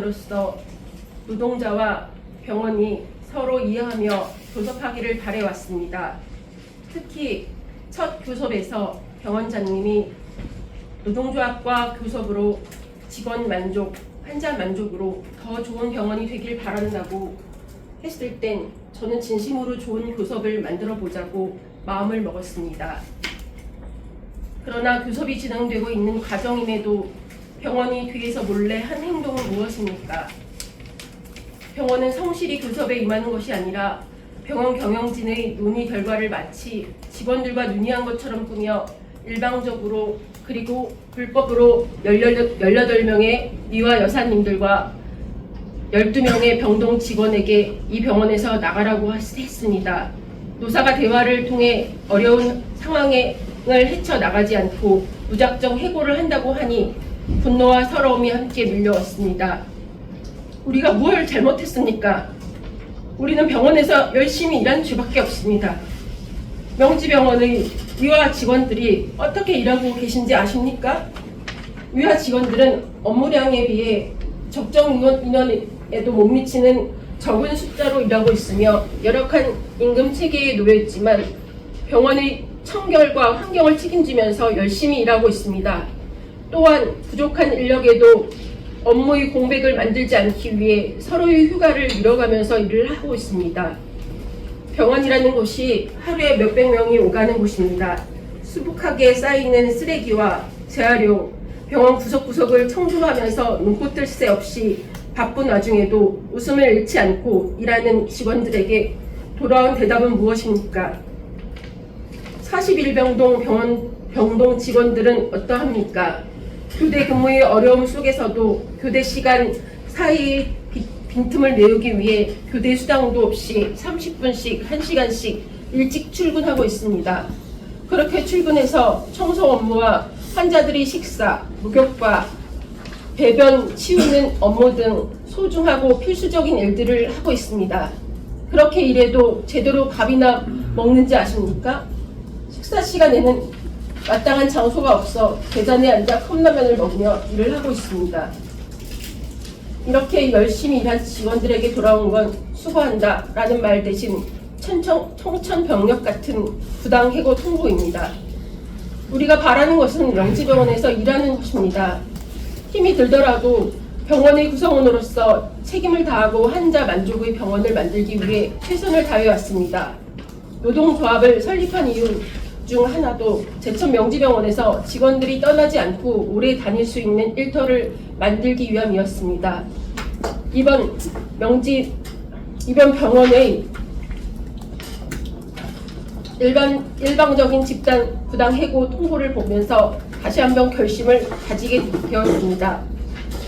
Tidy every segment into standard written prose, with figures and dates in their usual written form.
구성원으로서 노동자와 병원이 서로 이해하며 교섭하기를 바래왔습니다. 특히 첫 교섭에서 병원장님이 노동조합과 교섭으로 직원 만족, 환자 만족으로 더 좋은 병원이 되길 바란다고 했을 땐 저는 진심으로 좋은 교섭을 만들어 보자고 마음을 먹었습니다. 그러나 교섭이 진행되고 있는 과정임에도 병원이 뒤에서 몰래 한 행동은 무엇입니까? 병원은 성실히 교섭에 임하는 것이 아니라 병원 경영진의 논의 결과를 마치 직원들과 논의한 것처럼 꾸며 일방적으로 그리고 불법으로 18명의 미화 여사님들과 12명의 병동 직원에게 이 병원에서 나가라고 했습니다. 노사가 대화를 통해 어려운 상황을 헤쳐나가지 않고 무작정 해고를 한다고 하니 분노와 서러움이 함께 밀려왔습니다. 우리가 뭘 잘못했습니까? 우리는 병원에서 열심히 일한 수밖에 없습니다. 명지병원의 위화 직원들이 어떻게 일하고 계신지 아십니까? 위화 직원들은 업무량에 비해 적정 인원에도 못 미치는 적은 숫자로 일하고 있으며 열악한 임금 체계에 놓여 있지만 병원의 청결과 환경을 책임지면서 열심히 일하고 있습니다. 또한 부족한 인력에도 업무의 공백을 만들지 않기 위해 서로의 휴가를 미뤄가면서 일을 하고 있습니다. 병원이라는 곳이 하루에 몇백 명이 오가는 곳입니다. 수북하게 쌓이는 쓰레기와 재활용, 병원 구석구석을 청소하면서 눈꽃들 새 없이 바쁜 와중에도 웃음을 잃지 않고 일하는 직원들에게 돌아온 대답은 무엇입니까? 41병동 병동 직원들은 어떠합니까? 교대 근무의 어려움 속에서도 교대 시간 사이의 빈틈을 메우기 위해 교대 수당도 없이 30분씩 1시간씩 일찍 출근하고 있습니다. 그렇게 출근해서 청소 업무와 환자들의 식사, 목욕과 배변 치우는 업무 등 소중하고 필수적인 일들을 하고 있습니다. 그렇게 일해도 제대로 밥이나 먹는지 아십니까? 식사 시간에는 마땅한 장소가 없어 계단에 앉아 컵라면을 먹으며 일을 하고 있습니다. 이렇게 열심히 일한 직원들에게 돌아온 건 수고한다 라는 말 대신 청천벽력 같은 부당 해고 통보입니다. 우리가 바라는 것은 명지병원에서 일하는 것입니다. 힘이 들더라도 병원의 구성원으로서 책임을 다하고 환자 만족의 병원을 만들기 위해 최선을 다해왔습니다. 노동조합을 설립한 이유 중 하나도 제천 명지병원에서 직원들이 떠나지 않고 오래 다닐 수 있는 일터를 만들기 위함이었습니다. 이번 병원의 일방적인 집단 부당 해고 통보를 보면서 다시 한번 결심을 가지게 되었습니다.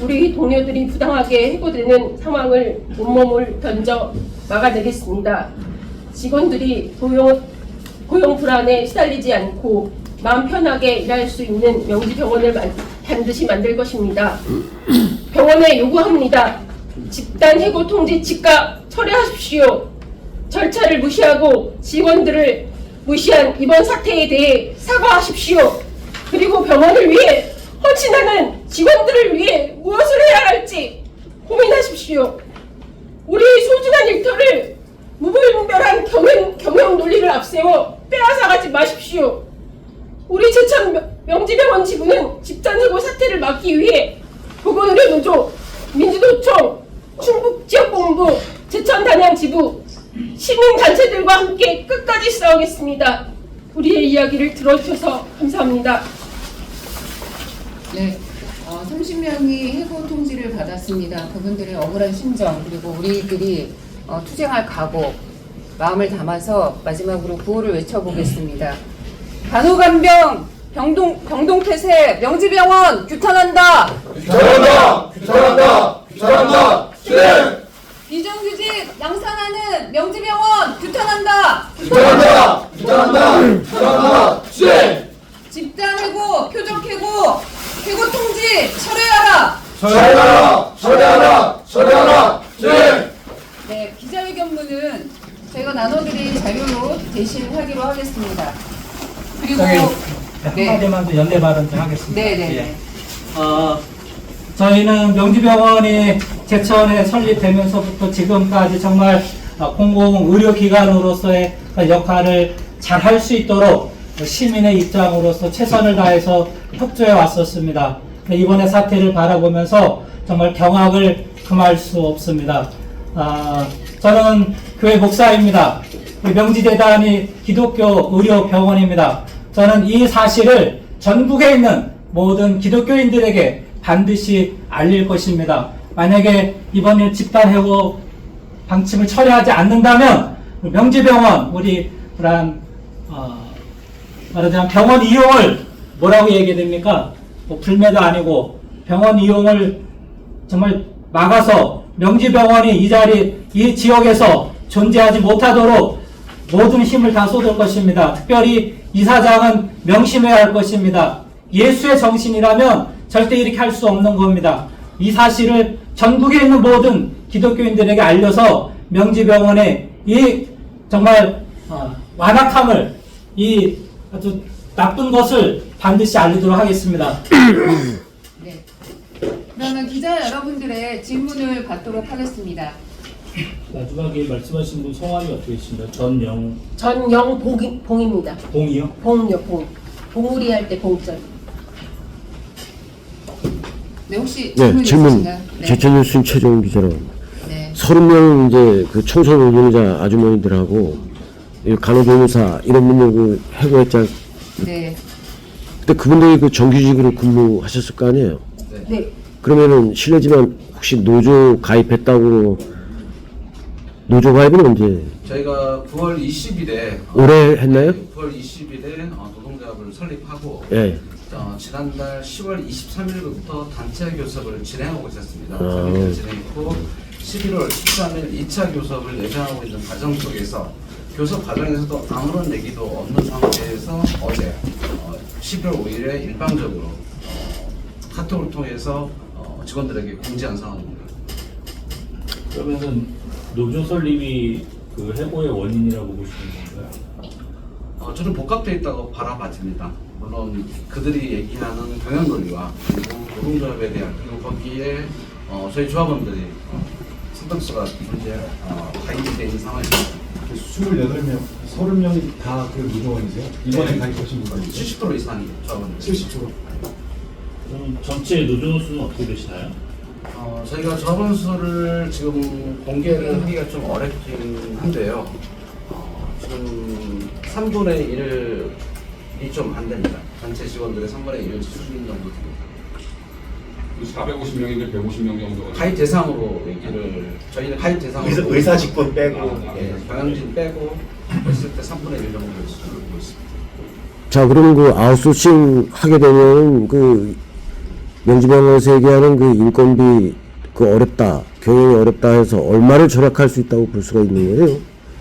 우리 동료들이 부당하게 해고되는 상황을 온몸을 던져 막아내겠습니다. 직원들이 고용 불안에 시달리지 않고 마음 편하게 일할 수 있는 명지병원을 반드시 만들 것입니다. 병원에 요구합니다. 집단 해고 통지 즉각 철회하십시오. 절차를 무시하고 직원들을 무시한 이번 사태에 대해 사과하십시오. 그리고 병원을 위해 헌신하는 직원들을 위해 무엇을 해야 할지 고민하십시오. 우리의 소중한 일터를 무분별한 경영 논리를 앞세워 빼앗아가지 마십시오. 우리 제천 명지병원 지부는 집단해고 사태를 막기 위해 보건의료노조, 민주노총, 충북지역본부, 제천 단양 지부, 시민단체들과 함께 끝까지 싸우겠습니다. 우리의 이야기를 들어주셔서 감사합니다. 네, 30명이 해고 통지를 받았습니다. 그분들의 억울한 심정 그리고 우리들이 투쟁할 각오, 마음을 담아서 마지막으로 구호를 외쳐보겠습니다. 간호간병, 병동폐쇄, 명지병원 규탄한다! 규탄한다! 규탄한다! 규탄한다! 실행! 비정규직 양산하는 명지병원 규탄한다! 규탄한다! 규탄한다! 규탄한다! 실행! 집단해고, 표적해고, 해고 통지 철회하라! 철회하라! 철회하라! 철회하라! 실행! 네, 기자회견문은 저희가 나눠드릴 자료로 대신하기로 하겠습니다. 그리고 한마디만 더 연대 발언 좀 하겠습니다. 네네. 예. 저희는 명지병원이 제천에 설립되면서부터 지금까지 정말 공공의료기관으로서의 역할을 잘 할 수 있도록 시민의 입장으로서 최선을 다해서 협조해 왔었습니다. 이번에 사태를 바라보면서 정말 경악을 금할 수 없습니다. 저는 교회 목사입니다. 명지재단이 기독교 의료병원입니다. 저는 이 사실을 전국에 있는 모든 기독교인들에게 반드시 알릴 것입니다. 만약에 이번 일 집단해고 방침을 철회하지 않는다면 명지병원 우리 말하자면 병원 이용을 뭐라고 얘기됩니까? 뭐 불매도 아니고 병원 이용을 정말 막아서 명지병원이 이 지역에서 존재하지 못하도록 모든 힘을 다 쏟을 것입니다. 특별히 이사장은 명심해야 할 것입니다. 예수의 정신이라면 절대 이렇게 할 수 없는 겁니다. 이 사실을 전국에 있는 모든 기독교인들에게 알려서 명지병원의 이 정말 완악함을, 이 아주 나쁜 것을 반드시 알리도록 하겠습니다. 네. 그러면 기자 여러분들의 질문을 받도록 하겠습니다. 마지막에 말씀하신 분 성함이 어떻게 되십니까? 봉입니다. 봉이요? 봉요, 봉우리 할 때 봉절. 네, 혹시 네, 질문 질문. 있으신가요? 네. 제천뉴스 최종 기자로. 네. 30명 이제 그 청소노동자 아주머니들하고 이 간호조무사 이런 분들 그 해고했지. 네. 그때 그분들이 그 정규직으로 근무하셨을 거 아니에요. 네. 그러면은 실례지만 혹시 노조 가입했다고 노조 가입은 언제? 저희가 9월 20일에 올해 했나요? 9월 20일에 노동조합을 설립하고 예. 지난달 10월 23일부터 단체 교섭을 진행하고 있었습니다. 아. 설립을 진행했고 11월 13일 2차 교섭을 예정하고 있는 과정 속에서 교섭 과정에서도 아무런 얘기도 없는 상태에서 어제 11월 5일에 일방적으로 카톡을 통해서 직원들에게 공지한 상황입니다. 그러면은 노조 설립이 그 해고의 원인이라고 보시는 건가요? 저는 복합되어 있다고 바라봐집니다. 물론 그들이 얘기하는 경영 논리와 그리고 노동조합에 대한 그리고 거기에 저희 조합원들이 상당수가 현재 가입이 되어 있는 상황입니다. 28명, 30명이 다 그 노조원이세요? 이번에 네. 가입하신 분이 70% 이상이 조합원들. 70%. 그럼 전체 노조 수는 어떻게 되시나요? 저희가 조합원 수를 지금 공개를 하기가 좀 어렵긴 한데요. 지금 3분의 1이 좀 안 됩니다. 전체 직원들의 3분의 1 수준 정도 됩니다. 450명인데 150명 정도가 가입 대상으로 얘기를 저희는 가입 대상으로 의사 직권 빼고 경영진 빼고 했을 때 3분의 1 정도의 수준을 보고 있습니다. 자, 그러면 그 아웃소싱 하게 되면 그 명지병원에서 얘기하는 그 인건비 그 어렵다, 경영이 어렵다 해서 얼마를 절약할 수 있다고 볼 수가 있는 거예요?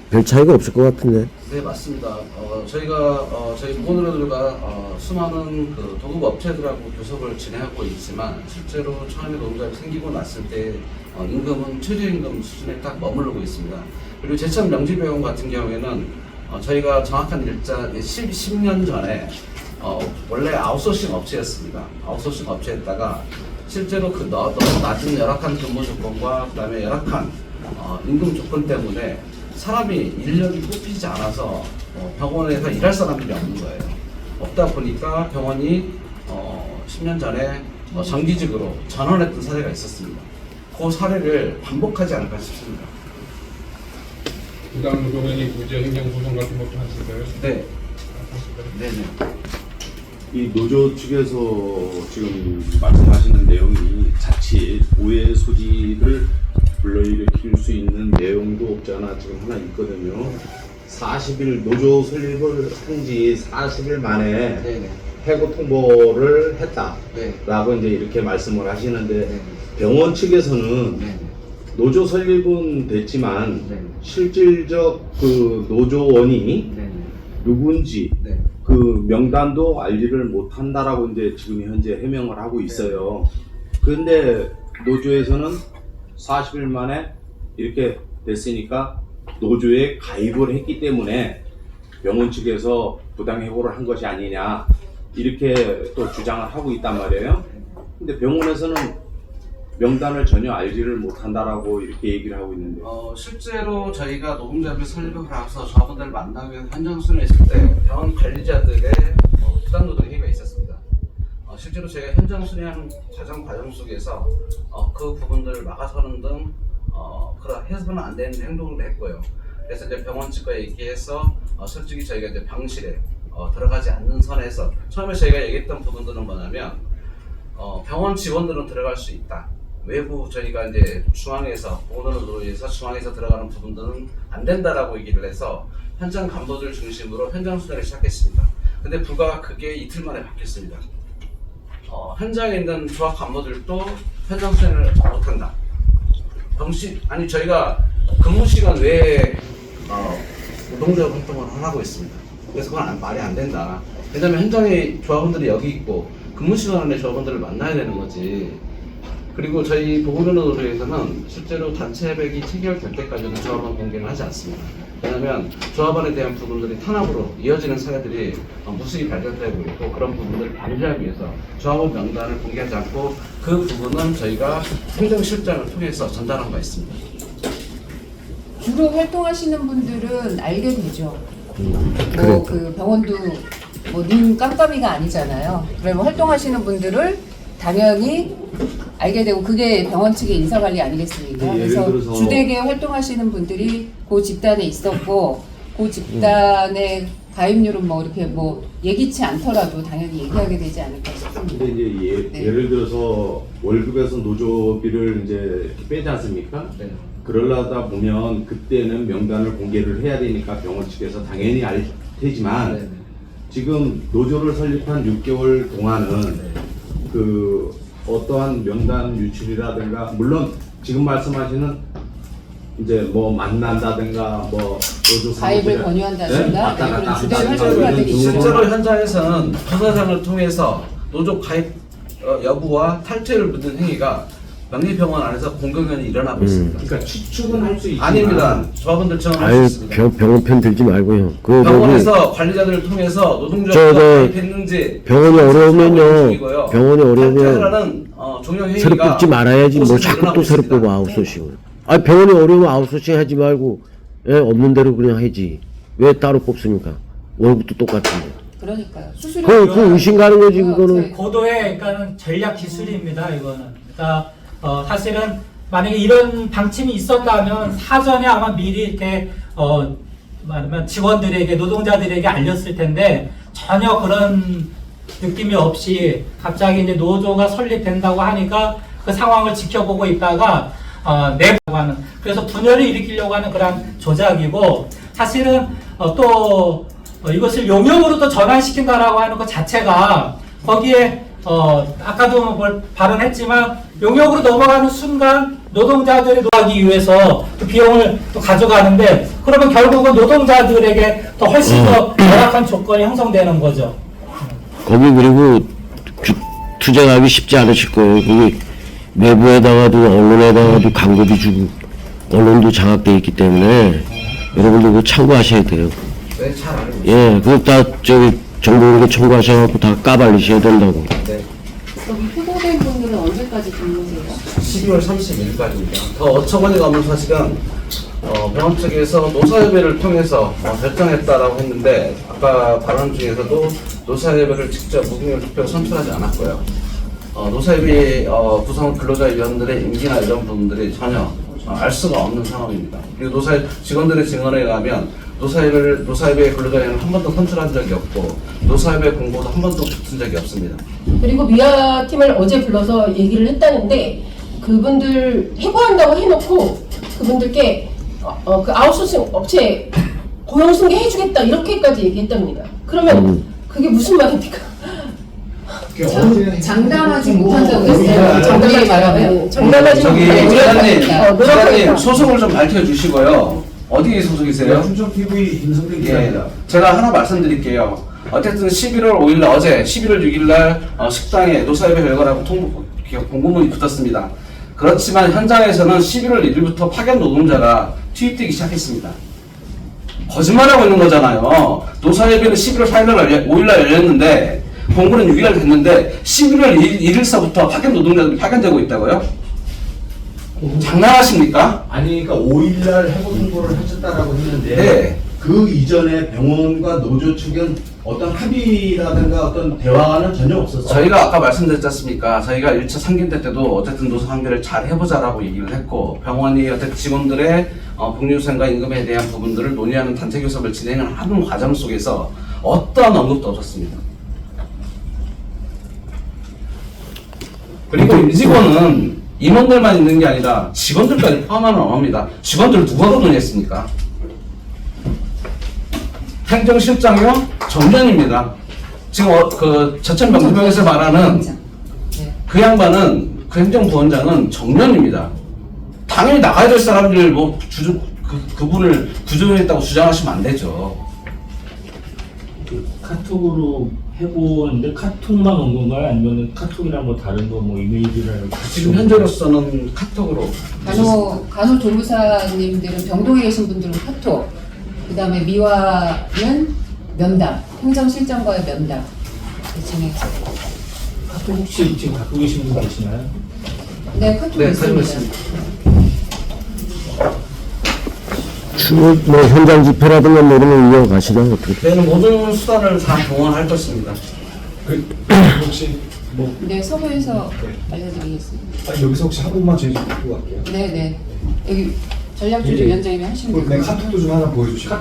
별 차이가 없을 것 같은데. 네, 맞습니다. 저희가 저희 보건의료들과 수많은 그 도급 업체들하고 교섭을 진행하고 있지만 실제로 처음에 노동조합이 생기고 났을 때 임금은 최저임금 수준에 딱 머무르고 있습니다. 그리고 제천 명지병원 같은 경우에는 저희가 정확한 일자 10년 전에 원래 아웃소싱 업체였습니다. 아웃소싱 업체에다가 실제로 그 너무 낮은 열악한 근무 조건과 그다음에 열악한 임금 조건 때문에 사람이 인력이 뽑히지 않아서 병원에서 일할 사람들이 없는 거예요. 없다 보니까 병원이 10년 전에 정규직으로 전환했던 사례가 있었습니다. 그 사례를 반복하지 않을까 싶습니다. 부당 노동행위 구제 행정소송 같은 것도 하실까요? 네. 네네. 이 노조 측에서 지금 말씀하시는 내용이 자칫 오해 소지를 불러일으킬 수 있는 내용도 없지 않아 지금 하나 있거든요. 40일 노조 설립을 한 지 40일 만에 네네. 해고 통보를 했다라고 네. 이제 이렇게 말씀을 하시는데 네. 병원 측에서는 네네. 노조 설립은 됐지만 네. 실질적 그 노조원이 네네. 누군지 네. 그 명단도 알지를 못한다라고 이제 지금 현재 해명을 하고 있어요. 그런데 노조에서는 40일 만에 이렇게 됐으니까 노조에 가입을 했기 때문에 병원 측에서 부당해고를 한 것이 아니냐 이렇게 또 주장을 하고 있단 말이에요. 근데 병원에서는 명단을 전혀 알지를 못한다라고 이렇게 얘기를 하고 있는데. 실제로 저희가 노동조합을 설립을 하면서 조합원들을 만나기 위해서 현장 수련했을 때 병원 관리자들의 부당 노동 회의가 있었습니다. 실제로 저희가 현장 수련하는 과정 속에서 그 부분들을 막아서는 등 그런 해서는 안 되는 행동을 했고요. 그래서 이제 병원 측과 얘기해서 솔직히 저희가 이제 병실에 들어가지 않는 선에서 처음에 저희가 얘기했던 부분들은 뭐냐면 병원 직원들은 들어갈 수 있다. 외부 저희가 이제 중앙에서 보건으로 해서 중앙에서 들어가는 부분들은 안 된다라고 얘기를 해서 현장 간부들 중심으로 현장 수련을 시작했습니다. 근데 불과 그게 이틀 만에 바뀌었습니다. 현장에 있는 조합 간부들도 현장 수련을 못한다. 저희가 근무 시간 외에 노동조합 활동을 하고 있습니다. 그래서 그건 말이 안 된다. 왜냐면 현장에 조합원들이 여기 있고 근무 시간 안에 조합원들을 만나야 되는 거지. 그리고 저희 보건노조에서는 실제로 단체 협약이 체결될 때까지는 조합원 공개를 하지 않습니다. 왜냐하면 조합원에 대한 부분들이 탄압으로 이어지는 사례들이 무수히 발견되고 있고 그런 부분들을 방지하기 위해서 조합원 명단을 공개하지 않고 그 부분은 저희가 행정실장을 통해서 전달한 바 있습니다. 주로 활동하시는 분들은 알게 되죠. 그러니까. 뭐 그 병원도 뭐 눈 깜깜이가 아니잖아요. 그러면 활동하시는 분들을 당연히 알게 되고 그게 병원 측의 인사관리 아니겠습니까? 네, 예를 그래서 들어서 주되게 활동하시는 분들이 그 집단에 있었고 그 집단의 가입률은 뭐 이렇게 뭐 예기치 않더라도 당연히 얘기하게 되지 않을까 싶습니다. 근데 이제 네. 예를 들어서 월급에서 노조비를 이제 빼지 않습니까? 네. 그러려다 보면 그때는 명단을 공개를 해야 되니까 병원 측에서 당연히 알 테지만 네. 지금 노조를 설립한 6개월 동안은 그 어떠한 명단 유출이라든가 물론 지금 말씀하시는 이제 뭐 만난다든가 뭐 노조 가입을 사무실에- 권유한다든가 네? 그런 왔다 주된 갔다 활동가들이 하는 있죠. 실제로 현장에서는 부사장을 통해서 노조 가입 여부와 탈퇴를 묻는 행위가 명리병원 안에서 공공연히 일어나고 있습니다. 그러니까 추측은 할 수 있지만 아닙니다. 조합원들 증언할 수 아유 있습니다. 병원 편 들지 말고요. 그 병원에서 관리자들을 통해서 저, 노동조합과 저, 가입했는지 병원이 어려우면요. 중이고요. 병원이 어려우면 탈퇴라는 종용 행위가 새로 뽑지 말아야지 뭐 곳에서 자꾸 일어나고 또 새로 있습니다. 뽑아 아웃소싱을. 아 병원이 어려우면 아웃소싱 하지 말고 없는 대로 그냥 하지. 왜 따로 뽑습니까? 월급도 똑같은데. 그러니까요. 수수료 그 의심 가는 거지 그거는. 고도의 그러니까는 전략 기술입니다. 이거는. 그러니까 사실은 만약에 이런 방침이 있었다면 사전에 아마 미리 이렇게 말하면 직원들에게 노동자들에게 알렸을 텐데 전혀 그런 느낌이 없이 갑자기 이제 노조가 설립된다고 하니까 그 상황을 지켜보고 있다가 내보고 하는 그래서 분열을 일으키려고 하는 그런 조작이고 사실은 또 이것을 용역으로 또 전환시킨다라고 하는 것 자체가 거기에 아까도 뭘 발언했지만 용역으로 넘어가는 순간 노동자들이 노하기 위해서 그 비용을 또 가져가는데 그러면 결국은 노동자들에게 더 훨씬 더 열악한 조건이 형성되는 거죠. 거기 그리고 투쟁하기 쉽지 않으실 거예요. 거기 내부에다가도 언론에다가도 광고도 주고 언론도 장악돼 있기 때문에 여러분들 그거 참고하셔야 돼요. 네, 잘 알고 있습니다. 예, 그거 다 저기 정보를 청구하셔갖고 다 까발리셔야 된다고. 네. 여기 후보된 분들은 언제까지 근무세요? 12월 30일까지입니다. 더 어처구니가 없는 사실은 병원 측에서 노사협의를 통해서 결정했다라고 했는데 아까 발언 중에서도 노사협의를 직접 무기명 투표로 선출하지 않았고요. 노사협의 구성 근로자위원들의 임기나 이런 부분들이 전혀 알 수가 없는 상황입니다. 그리고 노사협 직원들의 증언에 의하면 노사협의 근로자위원을 한 번도 선출한 적이 없고 노사협의 공고도 한 번도 붙은 적이 없습니다. 그리고 미아 팀을 어제 불러서 얘기를 했다는데 그분들 해고한다고 해놓고 그분들께 그 아웃소싱 업체 고용 승계해주겠다 이렇게까지 얘기했답니다. 그러면 그게 무슨 말입니까? 장담하지 못한다고 했어요. 정답이 말하면. 장담하지 저기 못해. 기자님 노력하겠다. 소속을 좀 밝혀주시고요. 어디 소속이세요? 충청 TV 임성근 예, 기자입니다. 제가 하나 말씀드릴게요. 어쨌든 11월 5일 날 어제 11월 6일 날 식당에 노사협의 결과라고 공고문이 붙었습니다. 그렇지만 현장에서는 11월 1일부터 파견 노동자가 투입되기 시작했습니다. 거짓말하고 있는 거잖아요. 노사협의는 11월 5일 날 열렸는데 공고는 6일 날 됐는데 11월 1일서부터 파견 노동자들이 파견되고 있다고요? 장난하십니까? 아니 그러니까 5일날 해고 통보를 하셨다라고 했는데 네. 그 이전에 병원과 노조 측은 어떤 합의라든가 어떤 대화는 전혀 없었어요. 저희가 아까 말씀드렸지 않습니까? 저희가 1차 상견례 때도 어쨌든 노사 관계를 잘 해보자라고 얘기를 했고, 병원이 어쨌든 직원들의 복리후생과 임금에 대한 부분들을 논의하는 단체 교섭을 진행을 하는 과정 속에서 어떠한 언급도 없었습니다. 그리고 임직원은 임원들만 있는 게 아니라 직원들까지 포함하는 언어입니다. 직원들을 누가 논의했습니까? 행정실장이요? 정년입니다. 지금 그 저천 명지명에서 말하는 네. 그 양반은 그 행정부원장은 정년입니다. 당연히 나가야 될 사람들 뭐 그분을 구조했다고 주장하시면 안 되죠. 그 카톡으로 해보는데 카톡만 온 건가요? 아니면 카톡이랑 뭐 다른 거 뭐 이메일이랑 지금 현재로서는 카톡으로 간호조무사님들은 병동에 계신 분들은 카톡, 그 다음에 미화는 면담, 행정실장과의 면담 진행했어요. 카톡 혹시 지금 갖고 계신 분 계시나요? 네, 카톡 네, 있습니다. 가지고 있습니다. 추후 뭐 현장 집회라든가 뭐 이런 거 이어가시나 어떻게? 저희는 모든 수단을 다 동원할 것입니다. 혹시 뭐 네, 서부에서 알려드리겠습니다. 여기서 혹시 한 분만 저희 좀 듣고 갈게요. 네, 네. 여기 전략조직위원장님이 하신 거. 네, 카톡도 좀 하나 보여주시고.